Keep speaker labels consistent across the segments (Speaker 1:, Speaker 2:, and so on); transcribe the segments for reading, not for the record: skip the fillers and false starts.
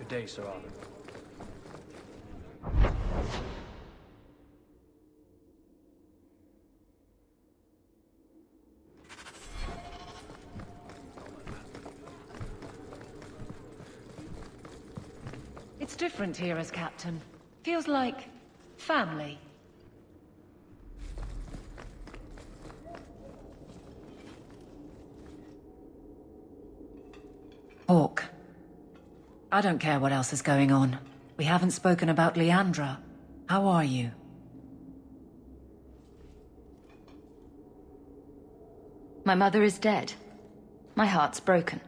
Speaker 1: Good day, Sir Arthur.
Speaker 2: It's different here as captain. Feels like family. Hawk. I don't care what else is going on. We haven't spoken about Leandra. How are you?
Speaker 3: My mother is dead. My heart's broken.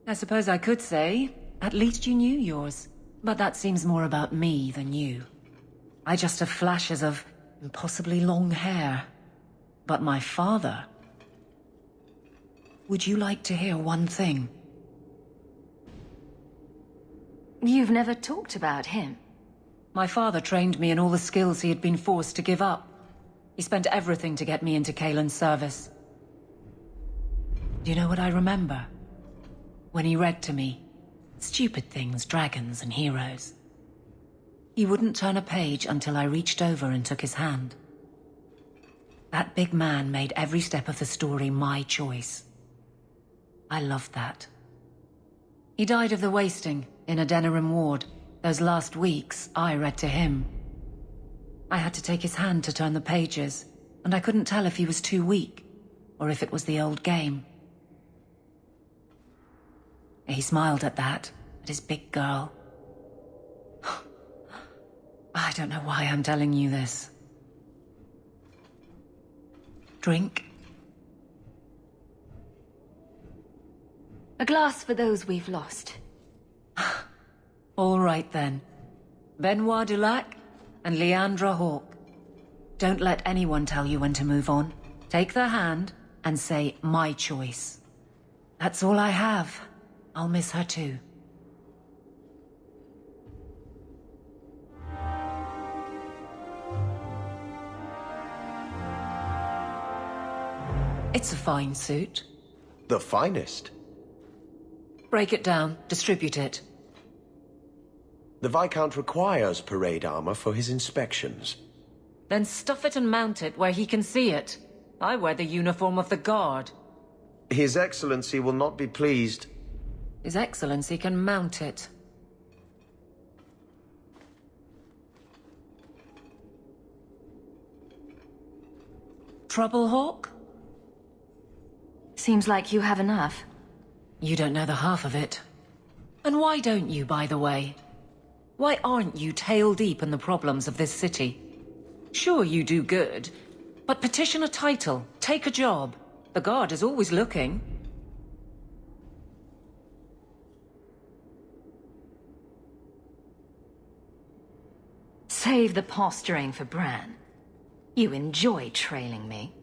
Speaker 2: I suppose I could say, at least you knew yours. But that seems more about me than you. I just have flashes of impossibly long hair. But my father... Would you like to hear one thing?
Speaker 3: You've never talked about him.
Speaker 2: My father trained me in all the skills he had been forced to give up. He spent everything to get me into Kaelin's service. Do you know what I remember? When he read to me. Stupid things, dragons and heroes. He wouldn't turn a page until I reached over and took his hand. That big man made every step of the story my choice. I loved that. He died of the wasting in a Denerim ward. Those last weeks, I read to him. I had to take his hand to turn the pages, and I couldn't tell if he was too weak, or if it was the old game. He smiled at that, at his big girl. I don't know why I'm telling you this. Drink?
Speaker 3: A glass for those we've lost.
Speaker 2: All right then. Benoit Dulac and Leandra Hawk. Don't let anyone tell you when to move on. Take their hand and say, my choice. That's all I have. I'll miss her too. It's a fine suit.
Speaker 4: The finest.
Speaker 2: Break it down, distribute it.
Speaker 4: The Viscount requires parade armor for his inspections.
Speaker 2: Then stuff it and mount it where he can see it. I wear the uniform of the Guard.
Speaker 4: His Excellency will not be pleased.
Speaker 2: His Excellency can mount it. Trouble, Hawk?
Speaker 3: Seems like you have enough.
Speaker 2: You don't know the half of it. And why don't you, by the way? Why aren't you tail-deep in the problems of this city? Sure, you do good, but petition a title, take a job. The Guard is always looking.
Speaker 3: Save the posturing for Bran. You enjoy trailing me.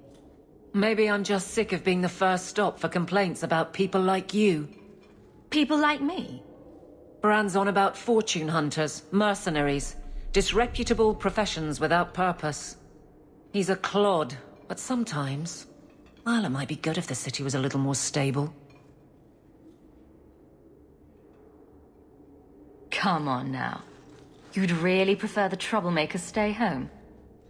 Speaker 2: Maybe I'm just sick of being the first stop for complaints about people like you.
Speaker 3: People like me?
Speaker 2: Bran's on about fortune hunters, mercenaries, disreputable professions without purpose. He's a clod, but sometimes... well, it might be good if the city was a little more stable.
Speaker 3: Come on now. You'd really prefer the troublemakers stay home?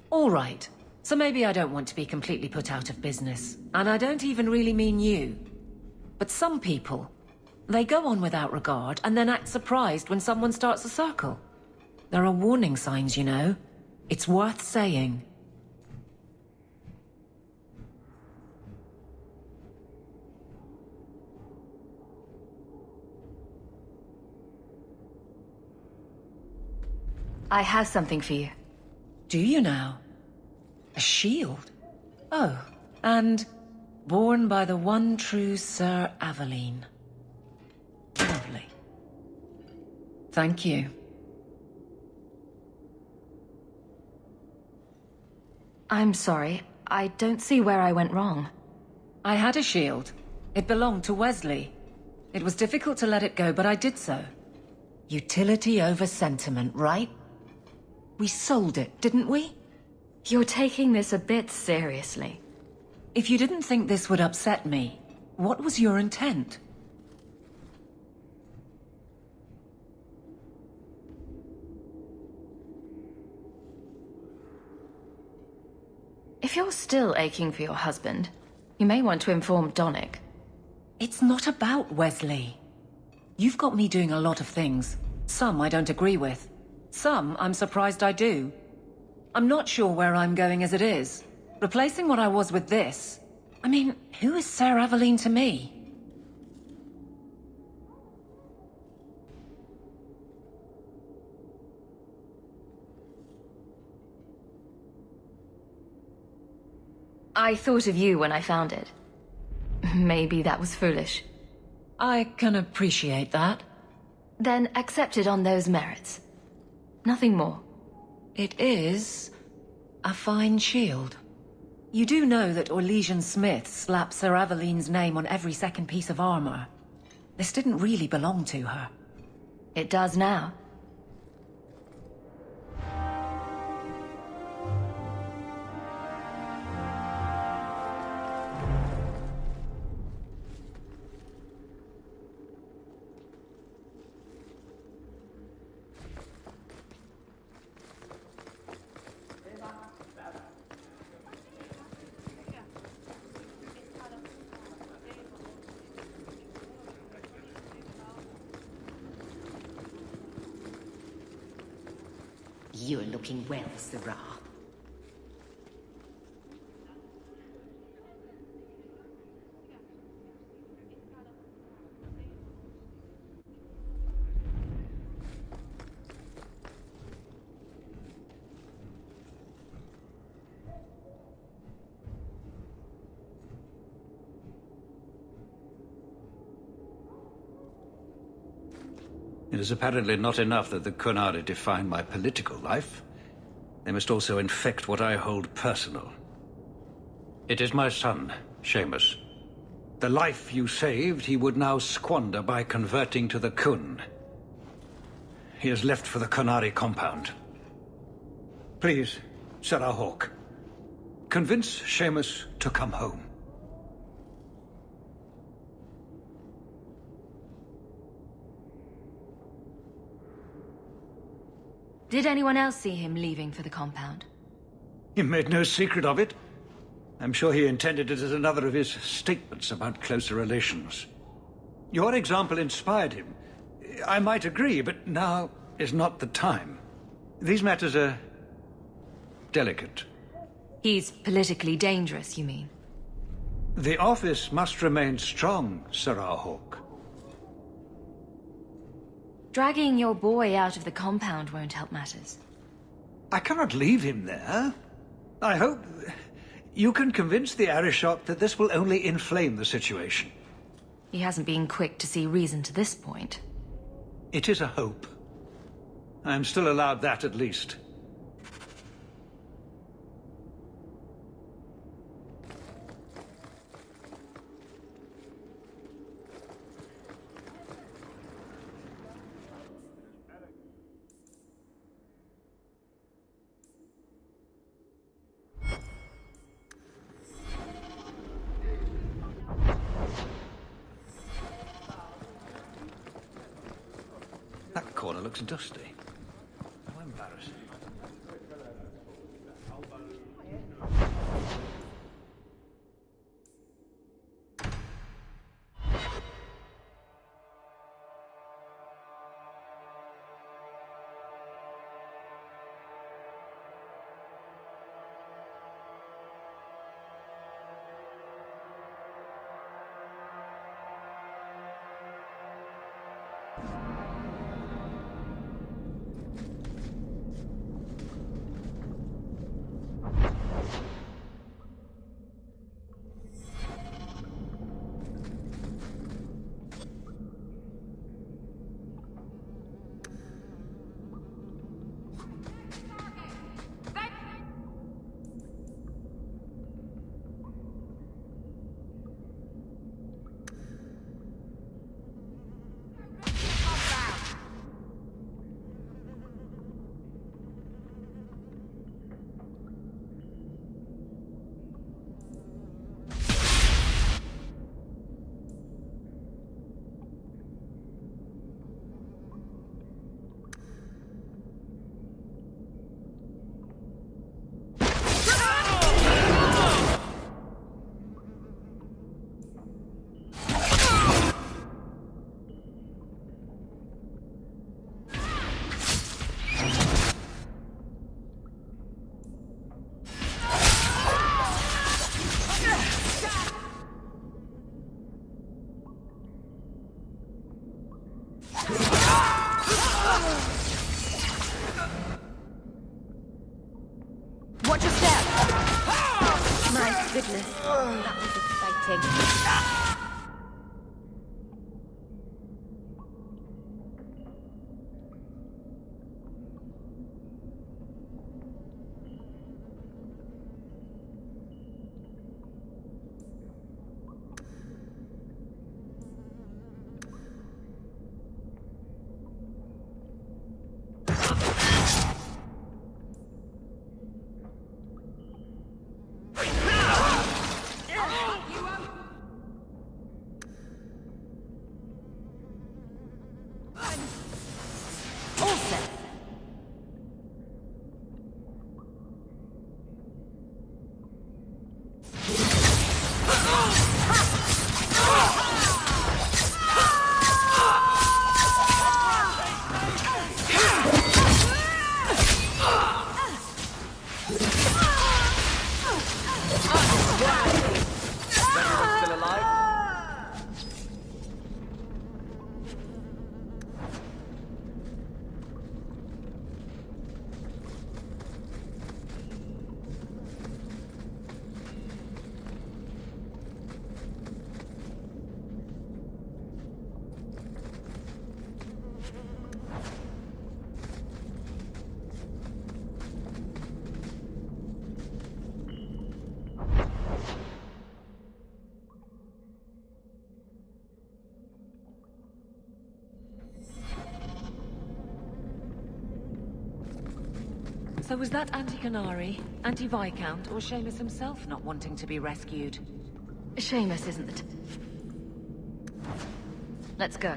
Speaker 2: All right. So maybe I don't want to be completely put out of business. And I don't even really mean you. But some people, they go on without regard and then act surprised when someone starts a circle. There are warning signs, you know. It's worth saying.
Speaker 3: I have something for you.
Speaker 2: Do you now? A shield? Oh, and born by the one true Sir Aveline. Lovely. Thank you.
Speaker 3: I'm sorry. I don't see where I went wrong.
Speaker 2: I had a shield. It belonged to Wesley. It was difficult to let it go, but I did so. Utility over sentiment, right? We sold it, didn't we?
Speaker 3: You're taking this a bit seriously.
Speaker 2: If you didn't think this would upset me, what was your intent?
Speaker 3: If you're still aching for your husband, you may want to inform Donnic.
Speaker 2: It's not about Wesley. You've got me doing a lot of things. Some I don't agree with. Some I'm surprised I do. I'm not sure where I'm going as it is. Replacing what I was with this... I mean, who is Sir Aveline to me?
Speaker 3: I thought of you when I found it. Maybe that was foolish.
Speaker 2: I can appreciate that.
Speaker 3: Then accept it on those merits. Nothing more.
Speaker 2: It is... a fine shield. You do know that Orlesian Smith slapped Sir Aveline's name on every second piece of armor. This didn't really belong to her.
Speaker 3: It does now.
Speaker 1: You're looking well, Sirrah.
Speaker 5: It is apparently not enough that the Qunari define my political life. They must also infect what I hold personal. It is my son, Saemus. The life you saved, he would now squander by converting to the Qun. He has left for the Qunari compound. Please, Sirrah Hawke, convince Saemus to come home.
Speaker 3: Did anyone else see him leaving for the compound?
Speaker 5: He made no secret of it. I'm sure he intended it as another of his statements about closer relations. Your example inspired him. I might agree, but now is not the time. These matters are delicate.
Speaker 3: He's politically dangerous, you mean?
Speaker 5: The office must remain strong, Sirrah Hawke.
Speaker 3: Dragging your boy out of the compound won't help matters.
Speaker 5: I cannot leave him there. I hope you can convince the Arishok that this will only inflame the situation.
Speaker 3: He hasn't been quick to see reason to this point.
Speaker 5: It is a hope. I am still allowed that at least. That corner looks dusty. How embarrassing.
Speaker 3: goodness. That was exciting.
Speaker 2: So was that Anti-Canary, Anti-Viscount, or Saemus himself not wanting to be rescued?
Speaker 3: Saemus isn't the Let's go.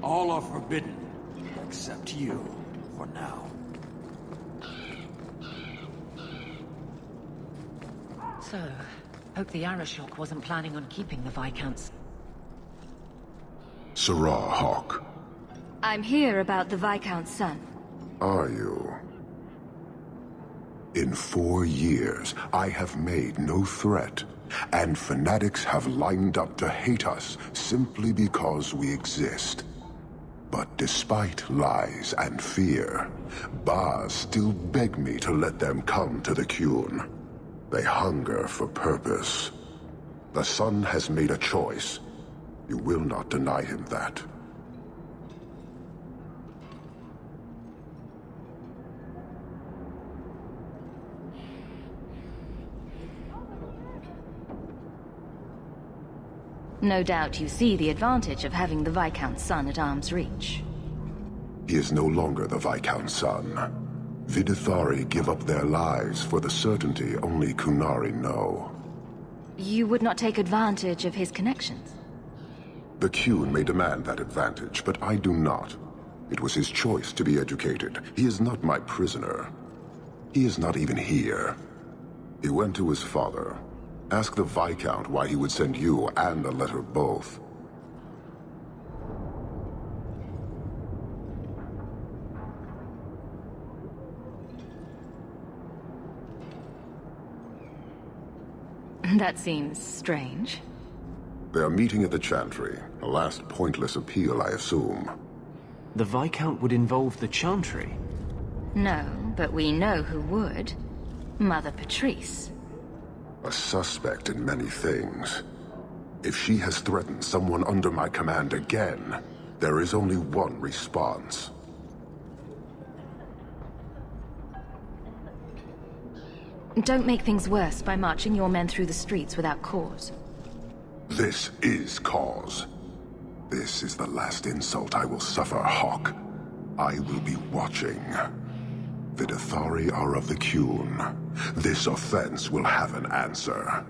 Speaker 6: All are forbidden, except you, for now.
Speaker 2: So, hope the Arashok wasn't planning on keeping the Viscounts.
Speaker 7: Sarah Hawk.
Speaker 3: I'm here about the Viscount's son.
Speaker 7: Are you? In 4 years, I have made no threat, and fanatics have lined up to hate us simply because we exist. But despite lies and fear, Baz still beg me to let them come to the Qun. They hunger for purpose. The son has made a choice. You will not deny him that.
Speaker 3: No doubt you see the advantage of having the Viscount's son at arm's reach.
Speaker 7: He is no longer the Viscount's son. Vidithari give up their lives for the certainty only Qunari know.
Speaker 3: You would not take advantage of his connections?
Speaker 7: The Qun may demand that advantage, but I do not. It was his choice to be educated. He is not my prisoner. He is not even here. He went to his father. Ask the Viscount why he would send you and a letter both.
Speaker 3: That seems strange.
Speaker 7: They're meeting at the Chantry. A last pointless appeal, I assume.
Speaker 6: The Viscount would involve the Chantry?
Speaker 3: No, but we know who would. Mother Petrice.
Speaker 7: A suspect in many things. If she has threatened someone under my command again, there is only one response.
Speaker 3: Don't make things worse by marching your men through the streets without cause.
Speaker 7: This is cause. This is the last insult I will suffer, Hawk. I will be watching. The Dethari are of the Qun. This offense will have an answer.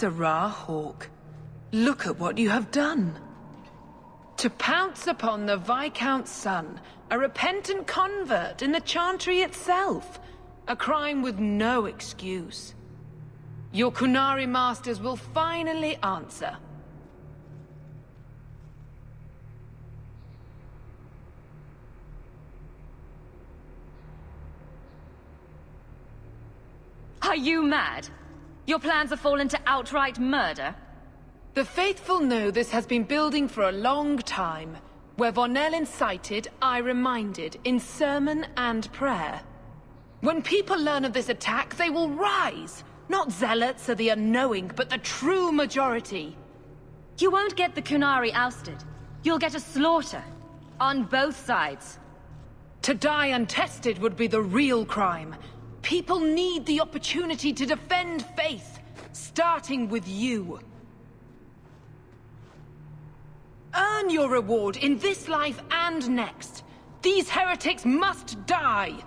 Speaker 8: Sirrah Hawk, look at what you have done. To pounce upon the Viscount's son, a repentant convert in the Chantry itself, a crime with no excuse. Your Qunari masters will finally answer.
Speaker 3: Are you mad? Your plans have fallen to outright murder?
Speaker 8: The faithful know this has been building for a long time. Where Vonel incited, I reminded, in sermon and prayer. When people learn of this attack, they will rise. Not zealots or the unknowing, but the true majority.
Speaker 3: You won't get the Qunari ousted. You'll get a slaughter. On both sides.
Speaker 8: To die untested would be the real crime. People need the opportunity to defend faith, starting with you. Earn your reward in this life and next. These heretics must die!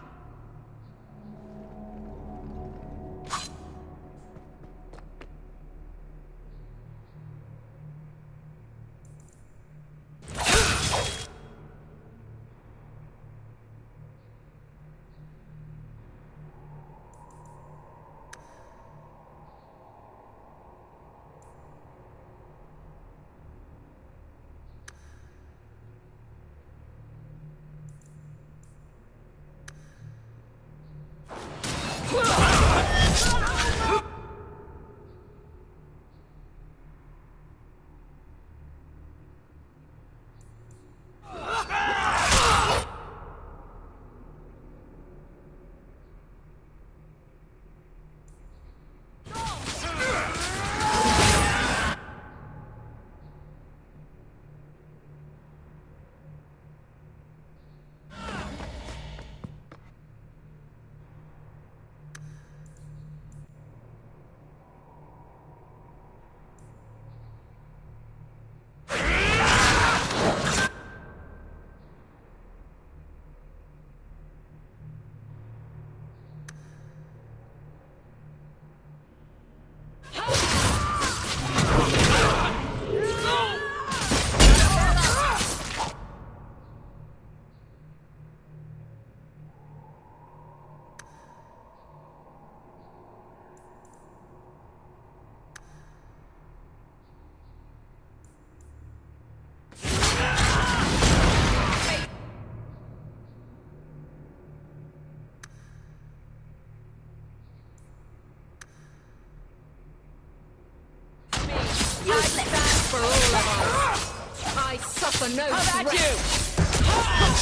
Speaker 9: I stand for all of us. I suffer no threat.
Speaker 8: How about you?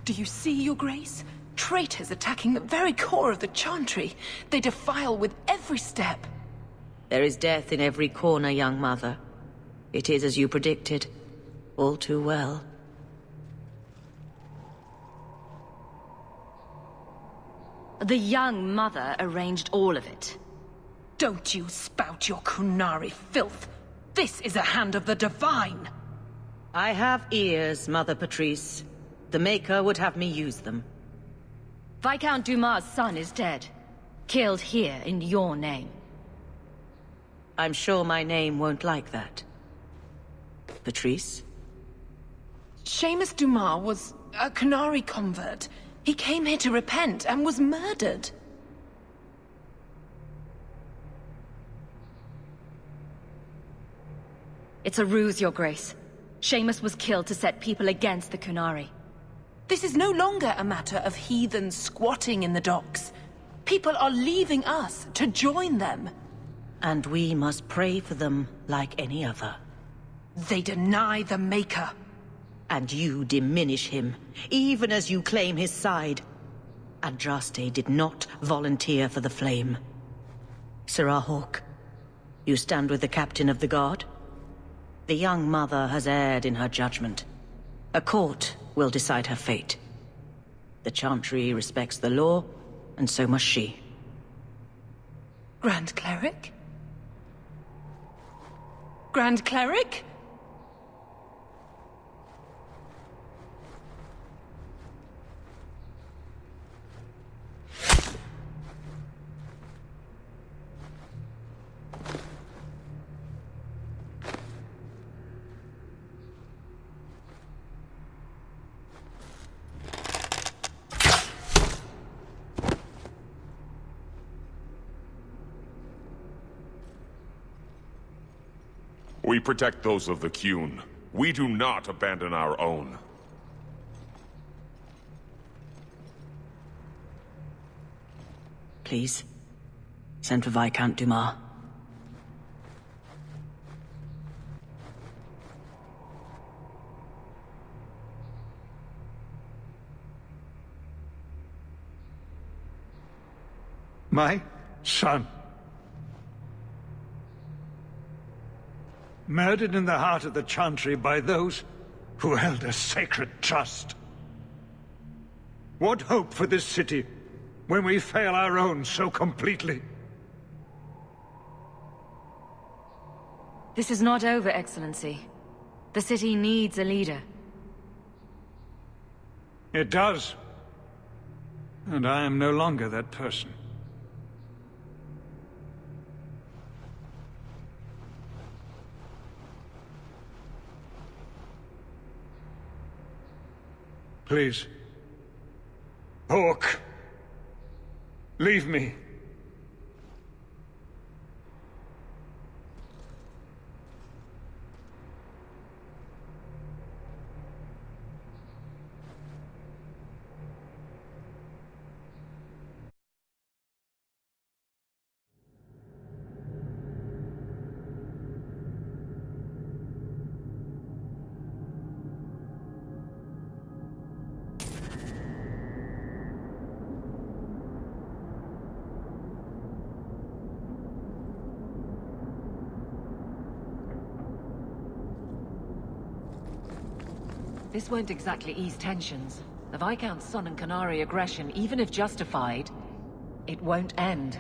Speaker 8: Do you see, Your Grace? Traitors attacking the very core of the Chantry. They defile with every step.
Speaker 1: There is death in every corner, young mother. It is as you predicted. All too well.
Speaker 3: The young mother arranged all of it.
Speaker 8: Don't you spout your Qunari filth. This is a hand of the divine.
Speaker 1: I have ears, Mother Petrice. The Maker would have me use them.
Speaker 3: Viscount Dumas' son is dead. Killed here in your name.
Speaker 1: I'm sure my name won't like that. Petrice?
Speaker 8: Saemus Dumas was a Qunari convert. He came here to repent and was murdered.
Speaker 3: It's a ruse, Your Grace. Saemus was killed to set people against the Qunari.
Speaker 8: This is no longer a matter of heathens squatting in the docks. People are leaving us to join them.
Speaker 1: And we must pray for them like any other.
Speaker 8: They deny the Maker.
Speaker 1: And you diminish him, even as you claim his side. Andraste did not volunteer for the flame. Sirrah Hawke, you stand with the captain of the guard? The young mother has erred in her judgment. A court will decide her fate. The Chantry respects the law, and so must she.
Speaker 8: Grand Cleric? Grand Cleric?
Speaker 9: We protect those of the Qun. We do not abandon our own.
Speaker 1: Please, send for Viscount Dumas.
Speaker 5: My son. Murdered in the heart of the Chantry by those who held a sacred trust. What hope for this city when we fail our own so completely?
Speaker 3: This is not over, Excellency. The city needs a leader.
Speaker 5: It does. And I am no longer that person. Please. Hawk! Leave me.
Speaker 2: This won't exactly ease tensions. The Viscount's son and Qunari aggression, even if justified, it won't end.